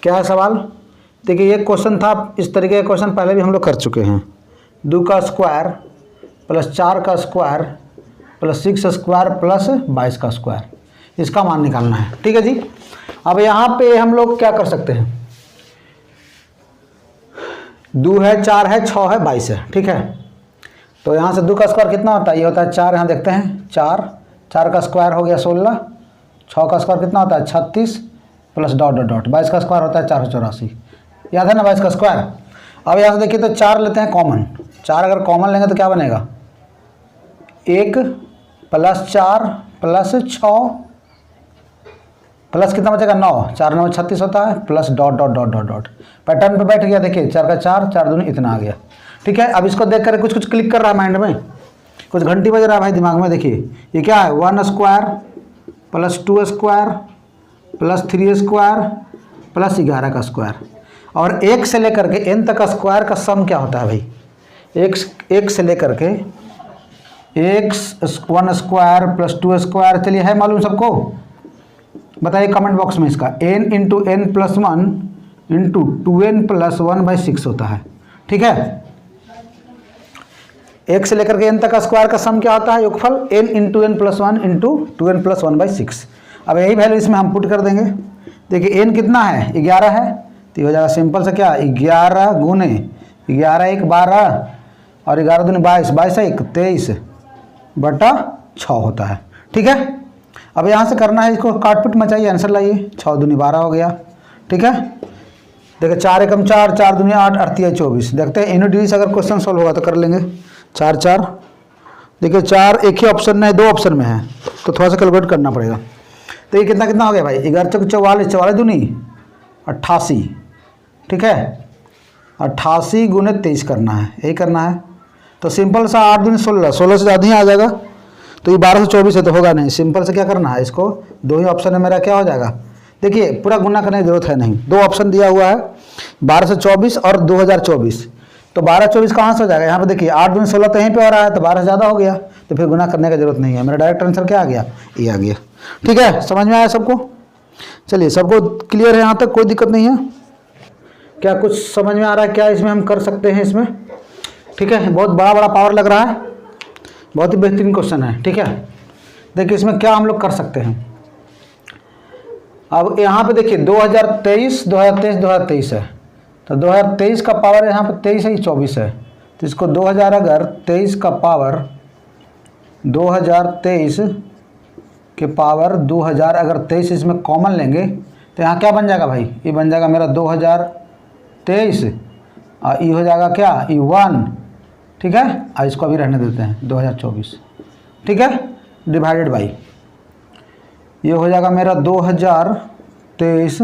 क्या है सवाल? देखिए ये क्वेश्चन था, इस तरीके का क्वेश्चन पहले भी हम लोग कर चुके हैं। 2 का स्क्वायर प्लस 4 का स्क्वायर प्लस 6 स्क्वायर प्लस 22 का स्क्वायर, इसका मान निकालना है। ठीक है जी। अब यहाँ पे हम लोग क्या कर सकते हैं, 2 है, 4 है, 6 है, 22 है। ठीक है, तो यहाँ से 2 का स्क्वायर कितना होता है, ये होता है 4। यहाँ देखते हैं 4 का स्क्वायर हो गया 16, 6 का स्क्वायर कितना होता है 36 प्लस डॉट डॉट डॉट 22 का स्क्वायर होता है 484। याद है ना 22 का स्क्वायर। अब यहाँ से देखिए तो 4 लेते हैं कॉमन, 4 अगर कॉमन लेंगे तो क्या बनेगा, 1 प्लस 4 प्लस 6 प्लस कितना बचेगा 9, 4 9 36 होता है, plus dot dot dot dot dot. Pattern पे बैठ गया, देखिए 4 का 4, 4 दूनी इतना आ गया। ठीक है, अब इसको देख कर कुछ कुछ क्लिक कर रहा है माइंड में, कुछ घंटी बज रहा है भाई दिमाग में। देखिए ये क्या है, 1 square plus 2 square plus 3 square plus 11 का स्क्वायर, और 1 से लेकर के n तक का स्क्वायर का सम क्या होता है भाई, 1 से लेकर के 1 स्क्वायर प्लस 2 स्क्वायर, चलिए है मालूम सबको, बताइए कमेंट बॉक्स में। इसका n into n plus 1 into 2n plus 1/6 होता है। ठीक है, 1 से लेकर के n तक का स्क्वायर का सम क्या होता है, योगफल n into n plus 1 into 2n plus 1/6। अब यही वैल्यू इसमें हम पुट कर देंगे। देखिए n कितना है, 11 है, तो ये हो जाएगा सिंपल से क्या, 11 गुने 11 1 12 और 11 दूनी 22, 22 1 23 बटा 6 होता है। ठीक है, अब यहाँ से करना है, इसको काटपिट मचाइए, आंसर लाइए। 6 दूनी 12 हो गया। ठीक है, देखिए 4 एकम 4, 4 दूनी 8, 8 3 24। देखते हैं यूनिट डिजिट से अगर क्वेश्चन सॉल्व होगा तो कर लेंगे। 4 4, देखिए 4 एक ही ऑप्शन में है, 2 ऑप्शन में है, तो थोड़ा सा कैलकुलेट करना पड़ेगा। तो ये कितना कितना हो गया भाई, 11 चौक 44, 44 दूनी 88। ठीक है, 88 गुने 23 करना है, यही करना है। तो सिंपल सा 8 दूनी 16, 16 से ज़्यादा ही आ जाएगा, तो ये 12 से 24 है तो होगा नहीं। सिंपल से क्या करना है, इसको 2 ही ऑप्शन है मेरा, क्या हो जाएगा, देखिए पूरा गुना करने की जरूरत है नहीं, 2 ऑप्शन दिया हुआ है, 12 से 24 और 2024। तो 12 24 कहाँ से हो जाएगा, यहाँ पे देखिए 8 दूनी 16 तो यहीं पे हो रहा है, तो 12 से ज़्यादा हो गया, तो फिर गुना करने की जरूरत नहीं है। मेरा डायरेक्ट आंसर क्या आ गया, ये आ गया। ठीक है, समझ में आया सबको? चलिए सबको क्लियर है यहाँ तक, कोई दिक्कत नहीं है? क्या कुछ समझ में आ रहा है, क्या इसमें हम कर सकते हैं इसमें? ठीक है, बहुत बड़ा बड़ा पावर लग रहा है, बहुत ही बेहतरीन क्वेश्चन है। ठीक है, देखिए इसमें क्या हम लोग कर सकते हैं। अब यहाँ पे देखिए 2023 है, तो 2023 का पावर यहाँ पे 23 है, 24 है, तो इसको 2000 अगर 23 का पावर 2023 के पावर 2000 अगर 23 इसमें कॉमन लेंगे तो यहाँ क्या बन जाएगा भाई, ये बन जाएगा मेरा 2023 और ये हो जाएगा क्या, ये 1। ठीक है, और इसको अभी रहने देते हैं 2024। ठीक है, डिवाइडेड बाई ये हो जाएगा मेरा 2023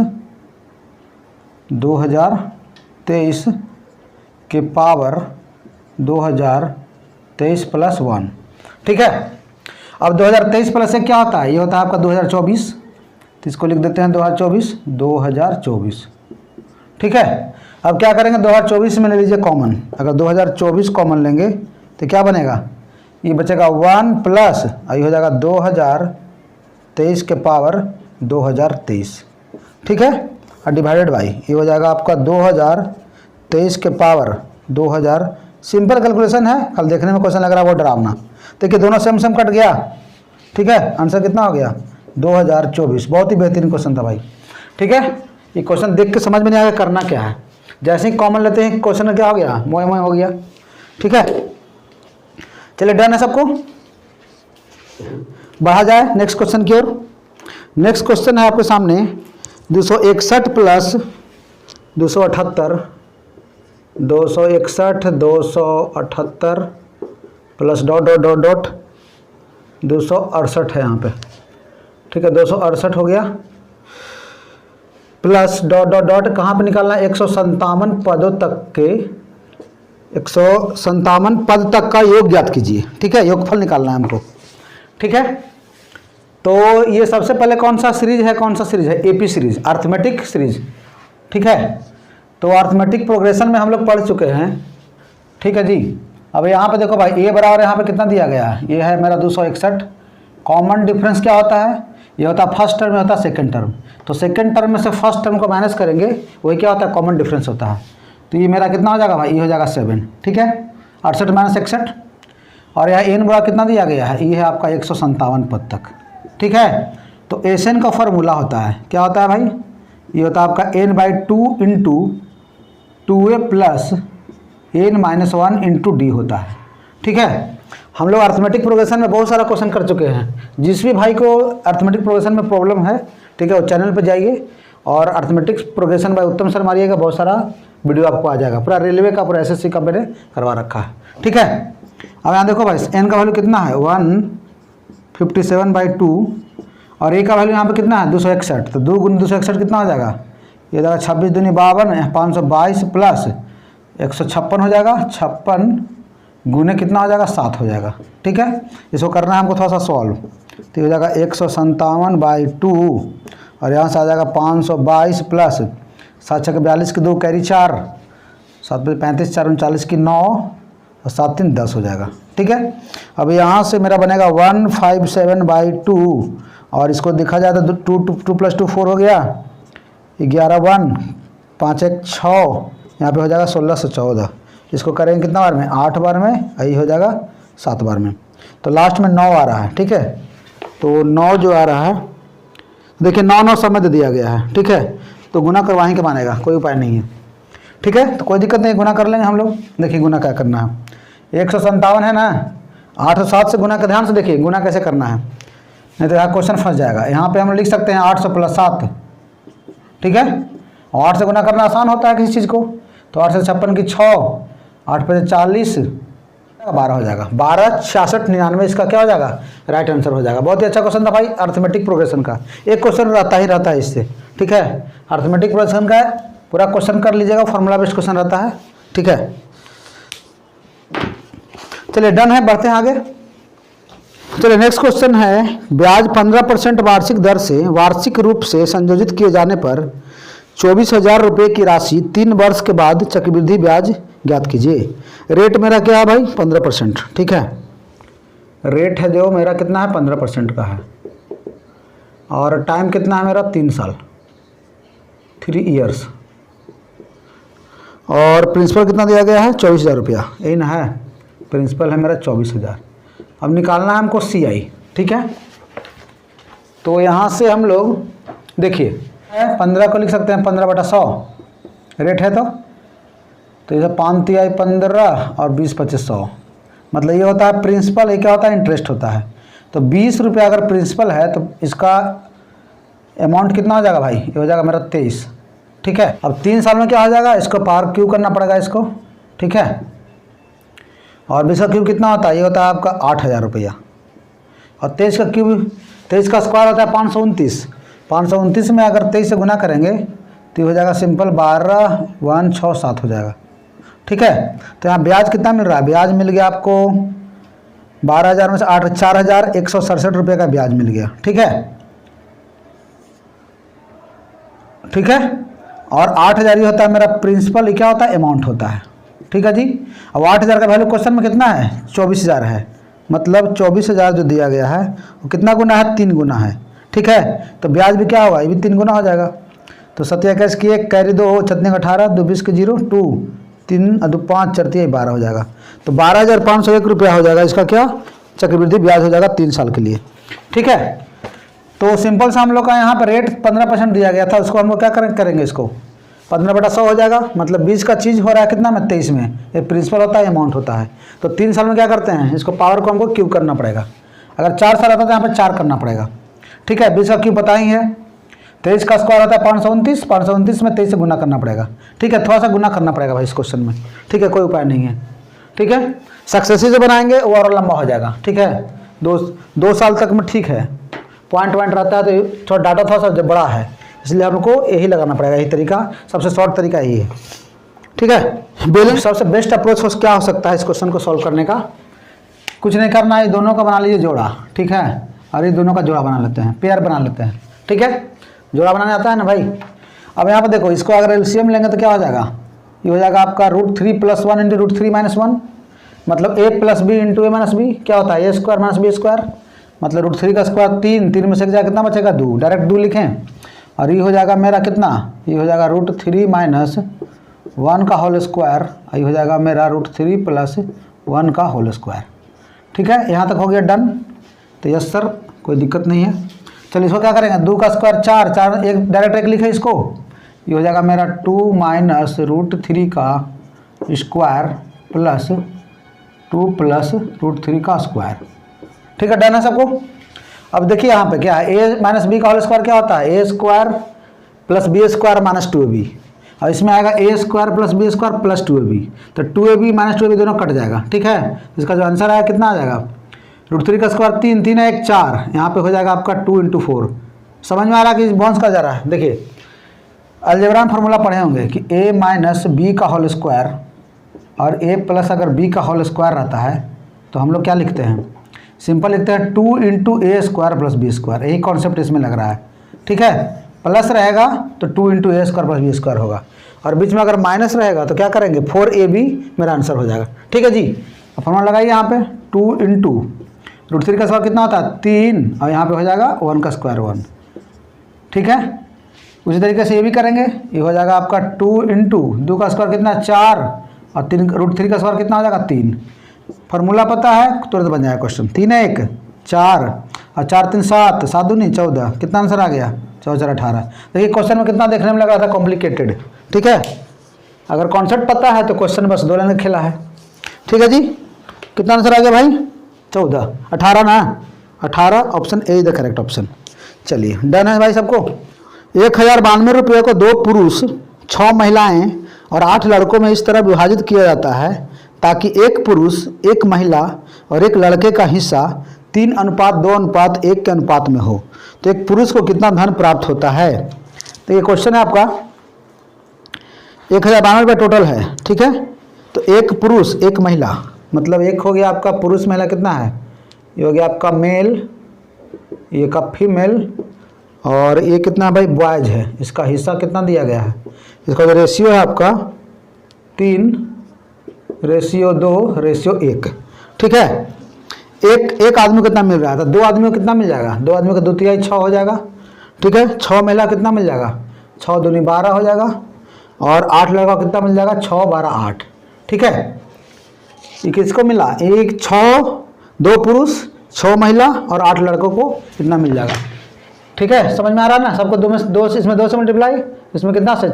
के पावर 2023 प्लस 1। ठीक है, अब 2023 प्लस से क्या होता है, ये होता है आपका 2024, तो इसको लिख देते हैं 2024। ठीक है, अब क्या करेंगे, 2024 में ले लीजिए कॉमन, अगर 2024 कॉमन लेंगे तो क्या बनेगा, ये बचेगा 1 प्लस ये हो जाएगा 2023 के पावर 2023। ठीक है, और डिवाइडेड बाई ये हो जाएगा आपका 2023 के पावर 2000। सिंपल कैलकुलेशन है, कल देखने में क्वेश्चन लग रहा है वो डरावना। देखिए दोनों सेम सेम कट गया। ठीक है, आंसर कितना हो गया, 2024। बहुत ही बेहतरीन क्वेश्चन था भाई। ठीक है, ये क्वेश्चन देख के समझ में नहीं आया करना क्या है, जैसे ही कॉमन लेते हैं क्वेश्चन क्या हो गया, मोए मोए हो गया। ठीक है, चलिए डन है सबको, बढ़ा जाए नेक्स्ट क्वेश्चन की ओर। नेक्स्ट क्वेश्चन है आपके सामने 261 plus 278, 268 plus dot dot dot dot 268 है यहाँ पे। ठीक है, 268 हो गया, प्लस डॉट डॉट डॉट कहाँ पे निकालना है, 157 पदों तक के 157 पद तक का योग ज्ञात कीजिए। ठीक है, योगफल निकालना है हमको। ठीक है, तो ये सबसे पहले कौन सा सीरीज है, एपी सीरीज, अर्थमेटिक सीरीज। ठीक है, तो अर्थमेटिक प्रोग्रेशन में हम लोग पढ़ चुके हैं। ठीक है जी, अब यहाँ पे देखो भाई, ए बराबर यहाँ पे कितना दिया गया है, ये है मेरा 261। कॉमन डिफरेंस क्या होता है, ये होता है फर्स्ट टर्म, ये होता है सेकंड टर्म। तो सेकंड टर्म में से फर्स्ट टर्म को माइनस करेंगे, वही क्या होता है, कॉमन डिफरेंस होता है। तो ये मेरा कितना हो जाएगा भाई, ये हो जाएगा 7, ठीक है, 68 माइनस 61। और यहाँ एन बड़ा कितना दिया गया है, ये है आपका 157 पद तक, ठीक है। तो एसएन का फॉर्मूला होता है, क्या होता है भाई, ये होता है आपका n/2 into 2a plus n-1 into D होता है, ठीक है। हम लोग अर्थमेटिक प्रोग्रेशन में बहुत सारा क्वेश्चन कर चुके हैं। जिस भी भाई को अर्थमेटिक प्रोग्रेशन में प्रॉब्लम है, ठीक है, वो चैनल पर जाइए और अर्थमेटिक प्रोग्रेशन बाय उत्तम सर मारिएगा, बहुत सारा वीडियो आपको आ जाएगा। पूरा रेलवे का, पूरा एसएससी का मैंने करवा रखा है, ठीक है। अब यहाँ देखो भाई, एन का वैल्यू कितना है 157/2 और ए का वैल्यू यहाँ पे कितना है 261। तो 2 गुना 261 कितना हो जाएगा, ये जाएगा 26 दूनी 52, 522 प्लस 156 हो जाएगा, 56 गुने कितना हो जाएगा 7 हो जाएगा, ठीक है। इसको करना है हमको थोड़ा सा सॉल्व। तो हो जाएगा 157/2 और यहाँ से आ जाएगा 522 प्लस 7 6 42 की 2 कैरी 4, 7 35 4 39 की 9 और 7 3 10 हो जाएगा, ठीक है। अब यहाँ से मेरा बनेगा 157/2 और इसको देखा जाए तो 2 + 2 4 हो गया, 11 1 5 1 6, यहाँ पे हो जाएगा 1614। इसको करेंगे कितना बार में, 8 बार में, यही हो जाएगा 7 बार में। तो लास्ट में 9 आ रहा है, ठीक है। तो 9 जो आ रहा है, देखिए 9 9 सब में दे दिया गया है, ठीक है। तो गुना करवाएं के मानेगा, कोई उपाय नहीं है, ठीक है। तो कोई दिक्कत नहीं, गुना कर लेंगे हम लोग। देखिए गुना क्या करना है, 157 है ना, 8 और 7 से गुना का, ध्यान से देखिए गुना कैसे करना है, नहीं तो यहाँ क्वेश्चन फंस जाएगा। यहाँ पे हम लिख सकते हैं 800 + 7, ठीक है। और 8 से गुना करना आसान होता है किसी चीज़ को। तो 8 से 56 की 6, 8 पे 40, 12 हो जाएगा, 12 66 99 इसका क्या हो जाएगा, राइट आंसर हो जाएगा। बहुत ही अच्छा क्वेश्चन था भाई अर्थमेटिक प्रोग्रेशन का। एक क्वेश्चन रहता है इससे, ठीक है। अर्थमेटिक प्रोग्रेशन का पूरा क्वेश्चन कर लीजिएगा, फॉर्मूला बेस्ड क्वेश्चन रहता है, ठीक है। चलिए डन है, बढ़ते हैं आगे। चलिए नेक्स्ट क्वेश्चन है, ब्याज 15% वार्षिक दर से वार्षिक रूप से संयोजित किए जाने पर 24,000 रुपये की राशि 3 वर्ष के बाद चक्रवृद्धि ब्याज ज्ञात कीजिए। रेट मेरा क्या है भाई 15%, ठीक है। रेट है जो मेरा कितना है 15% का है और टाइम कितना है मेरा 3 साल, 3 ईयर्स। और प्रिंसिपल कितना दिया गया है 24,000 रुपया, यही ना है, प्रिंसिपल है मेरा 24,000। अब निकालना है हमको CI, ठीक है। तो यहाँ से हम लोग देखिए 15 को लिख सकते हैं 15/100 रेट है। तो ये 5 तिहाई 15 और 20 25 100, मतलब ये होता है प्रिंसिपल, ये क्या होता है इंटरेस्ट होता है। तो 20 रुपया अगर प्रिंसिपल है तो इसका अमाउंट कितना हो जाएगा भाई, ये हो जाएगा मेरा 23, ठीक है। अब 3 साल में क्या हो जाएगा, इसको पावर क्यूब करना पड़ेगा इसको, ठीक है। और 20 का क्यूब कितना होता है, ये होता है आपका 8,000 रुपया। और 23 का क्यूब, 23 का स्क्वायर होता है 529। 529 में अगर 23 से गुना करेंगे तो हो जाएगा सिंपल 12 1 6 7 हो जाएगा, ठीक है। तो यहाँ ब्याज कितना मिल रहा है, ब्याज मिल गया आपको 12,000 में से 8 4,167 रुपये का ब्याज मिल गया, ठीक है, ठीक है। और 8,000 ही होता है मेरा प्रिंसिपल, ये क्या होता है अमाउंट होता है, ठीक है जी। अब 8,000 का वैल्यू क्वेश्चन में कितना है 24,000 है, मतलब 24,000 जो दिया गया है वो कितना गुना है 3 गुना है, ठीक है। तो ब्याज भी क्या होगा, ये भी 3 गुना हो जाएगा। तो 27 की 1 कैरी 2 छत्तीस 18 2 20 के 0 2 3 2 5 4 3 12 हो जाएगा। तो 12,501 रुपया हो जाएगा इसका क्या चक्रवृद्धि ब्याज हो जाएगा 3 साल के लिए, ठीक है। तो सिंपल सा हम लोग का यहाँ पर रेट 15% दिया गया था, उसको हम लोग क्या करेंगे, इसको 15/100 हो जाएगा, मतलब 20 का चीज़ हो रहा है कितना में 23 में, ये प्रिंसिपल होता है अमाउंट होता है। तो 3 साल में क्या करते हैं, इसको पावर को हमको क्यूब करना पड़ेगा। अगर 4 साल आता तो यहाँ पर 4 करना पड़ेगा, ठीक है। 20 का क्यूब पता ही है, 23 का स्क्वायर होता है 529, 529 में 23 से गुना करना पड़ेगा, ठीक है। थोड़ा सा गुना करना पड़ेगा भाई इस क्वेश्चन में, ठीक है, कोई उपाय नहीं है, ठीक है। सक्सेसिव से बनाएंगे वो और लंबा हो जाएगा, ठीक है। 2 साल तक में ठीक है, पॉइंट रहता है तो थोड़ा डाटा थोड़ा सा बड़ा है, इसलिए हमको यही लगाना पड़ेगा, यही तरीका सबसे शॉर्ट तरीका यही है, ठीक है। बैलेंस सबसे बेस्ट अप्रोच क्या हो सकता है इस क्वेश्चन को सॉल्व करने का, कुछ नहीं करना है, दोनों का बना लीजिए जोड़ा, ठीक है। और ये दोनों का जोड़ा बना लेते हैं, पेयर बना लेते हैं, ठीक है। जोड़ा बनाने आता है ना भाई। अब यहाँ पर देखो, इसको अगर एलसीएम लेंगे तो क्या हो जाएगा, ये हो जाएगा आपका √3 + 1 × √3 - 1, मतलब a + b × a - b क्या होता है a² - b²। मतलब √3 का स्क्वायर 3, 3 में से जाए कितना बचेगा 2, डायरेक्ट 2 लिखें और ये हो जाएगा मेरा कितना, ये हो जाएगा √3 माइनस 1 का होल स्क्वायर, ये हो जाएगा मेरा √3 प्लस 1 का होल स्क्वायर। ठीक है, यहाँ तक हो गया डन। तो यस सर, कोई दिक्कत नहीं है। चलिए इसको क्या करेंगे, 2 का स्क्वायर 4, 4 एक डायरेक्ट एक लिखे इसको, ये हो जाएगा मेरा 2 माइनस √3 का स्क्वायर प्लस 2 प्लस √3 का स्क्वायर। ठीक है, डन है सबको। अब देखिए यहाँ पे क्या है, a माइनस बी का होल स्क्वायर क्या होता है, a square plus b square minus 2ab, और इसमें आएगा a square plus b square plus 2ab, तो 2ab माइनस 2ab दोनों कट जाएगा। ठीक है, इसका जो आंसर आया कितना आ जाएगा, √3 का स्क्वायर 3, 3 है 1 4, यहाँ पे हो जाएगा आपका 2 × 4। समझ में आ रहा है कि बाउंस कर जा रहा है। देखिए अलजेब्रा में फार्मूला पढ़े होंगे कि a माइनस बी का होल स्क्वायर और a प्लस अगर b का होल स्क्वायर रहता है तो हम लोग क्या लिखते हैं, सिंपल लिखते हैं 2 × a square plus b square. यही कॉन्सेप्ट इसमें लग रहा है। ठीक है, प्लस रहेगा तो 2 × a square plus b square होगा, और बीच में अगर माइनस रहेगा तो क्या करेंगे 4ab मेरा आंसर हो जाएगा। ठीक है जी, अब फॉर्मूला लगाइए यहाँ पे 2 × √3 का स्क्वायर कितना होता है 3, और यहाँ पे हो जाएगा 1 का स्क्वायर 1। ठीक है, उसी तरीके से ये भी करेंगे, ये हो जाएगा आपका 2 × 2 का स्क्वायर कितना 4, और 3 √3 का स्क्वायर कितना हो जाएगा 3। फार्मूला पता है तुरंत बन जाएगा क्वेश्चन। 3 है 1 4 और 4 3 7, 7 दूनी 14, कितना आंसर आ गया 4 4 18। देखिए क्वेश्चन में कितना देखने में लग रहा था कॉम्प्लिकेटेड। ठीक है, अगर कॉन्सेप्ट पता है तो क्वेश्चन बस 2 लाइन का खेला है। ठीक है जी, कितना आंसर आ गया भाई 14 18 ना, 18 option A is the correct option. चलिए डन है भाई सबको। 1092 रुपये को 2 पुरुष 6 महिलाएं और 8 लड़कों में इस तरह विभाजित किया जाता है ताकि एक पुरुष, एक महिला और एक लड़के का हिस्सा 3:2:1 के अनुपात में हो, तो एक पुरुष को कितना धन प्राप्त होता है। तो ये क्वेश्चन है आपका, 1092 रुपये टोटल है। ठीक है, तो एक पुरुष एक महिला, मतलब एक हो गया आपका पुरुष, महिला कितना है, ये हो गया आपका मेल, ये का फीमेल, और ये कितना भाई बॉयज है। इसका हिस्सा कितना दिया गया है, इसका जो रेशियो है आपका 3:2:1। ठीक है, एक आदमी को कितना मिल रहा है, तो 2 आदमियों को कितना मिल जाएगा, 2 आदमियों का 2 तिहाई 6 हो जाएगा। ठीक है, 6 महिला कितना मिल जाएगा 6 दूनी 12 हो जाएगा, और 8 लड़का कितना मिल जाएगा 6 12 8। ठीक है, ये किसको मिला, एक 2 पुरुष 6 महिला और 8 लड़कों को कितना मिल जाएगा। ठीक है, समझ में आ रहा है ना सबको, 2 में 2, इसमें 2 से मल्टीप्लाई, इसमें कितना से,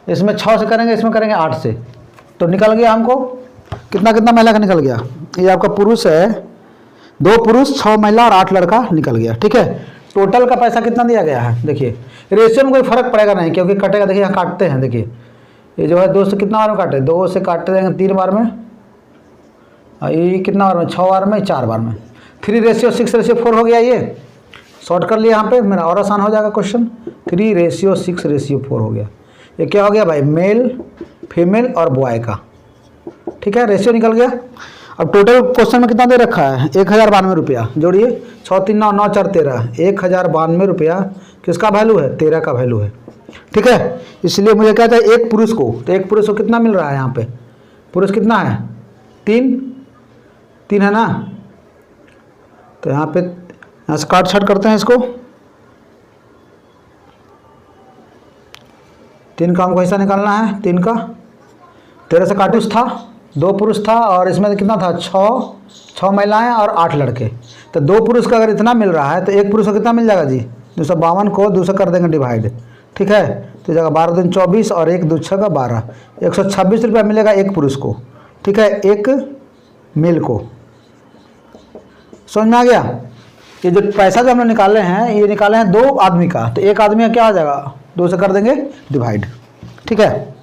इसमें 6 से करेंगे, इसमें करेंगे 8 से, तो निकल गया हमको कितना कितना महिला का निकल गया। ये आपका पुरुष है, 2 पुरुष 6 महिला और 8 लड़का निकल गया। ठीक है, टोटल का पैसा कितना दिया गया है। देखिए रेशियो में कोई फर्क पड़ेगा नहीं, क्योंकि कटेगा। देखिए यहाँ काटते हैं, देखिए ये जो है 2 से कितना बार में काटे, 2 से काटते रहेंगे 3 बार में, और ये कितना बार में 6 बार में, 4 बार में। 3:6:4 हो गया, ये शॉर्ट कर लिया यहाँ पे, मेरा और आसान हो जाएगा क्वेश्चन। 3:6:4 हो गया। ये क्या हो गया भाई, मेल फीमेल और बॉय का। ठीक है, रेशियो निकल गया। अब टोटल क्वेश्चन में कितना दे रखा है 1092 रुपया, जोड़िए 6 3 9 9 4 13, 1092 रुपया किसका वैल्यू है, 13 का वैल्यू है। ठीक है, इसलिए मुझे कहता है एक पुरुष को, तो एक पुरुष को कितना मिल रहा है यहाँ पे, पुरुष कितना है 3 है ना, तो यहाँ पे यहाँ से काट छाट करते हैं इसको। 3 का हमको हिस्सा निकालना है, 3 का 13 से काटूस था, 2 पुरुष था, और इसमें कितना था 6 महिलाएं और 8 लड़के। तो 2 पुरुष का अगर इतना मिल रहा है तो एक पुरुष को कितना मिल जाएगा जी, 252 को 2 से कर देंगे डिवाइड। ठीक है, तो जगह 12 दूनी 24 और 1 2 6 का 12, 126 रुपया मिलेगा एक पुरुष को। ठीक है, एक मेल को। समझ में आ गया। ये जो पैसा जो हमने निकाले हैं, ये निकाले हैं 2 आदमी का, तो एक आदमी का क्या आ जाएगा 2 से कर देंगे डिवाइड। ठीक है।